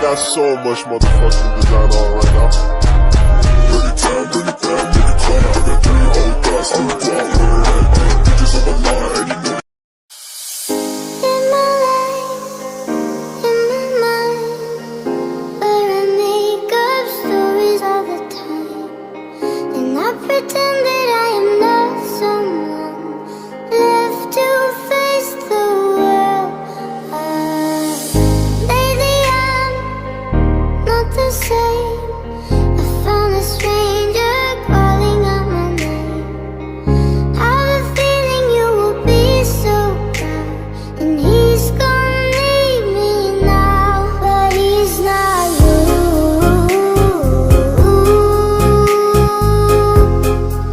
got so much motherfucking design on right now. Bring it down, nigga, clown. I got 3 old guys, I'm the block, where it at? Bitches on my line, and you know. In my life, in my mind, where I make up stories all the time, and I pretend that I am not someone left to face the world. Lately I'm not the same. I found a stranger calling out my name. I have a feeling you will be so proud, and he's gonna leave me now, but he's not you.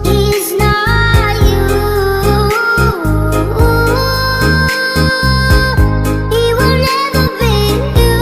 He's not you. He will never be you.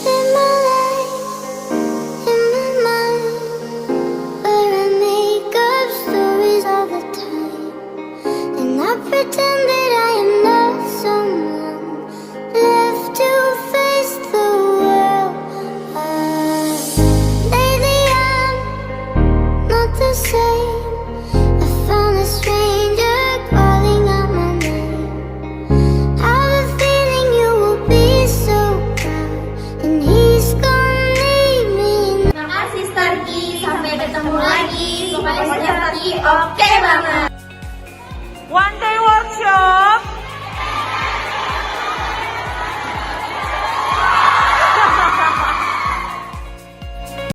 In my life, in my mind, where I make up stories all the time, and I pretend that I am not someone left to face the world. Lately I'm not the same. I found a stranger calling out my name. I have a feeling you will be so proud, and he's gonna leave me now. Makasih Starki, sampai ketemu lagi. Pokoknya Starki oke banget. One day workshop.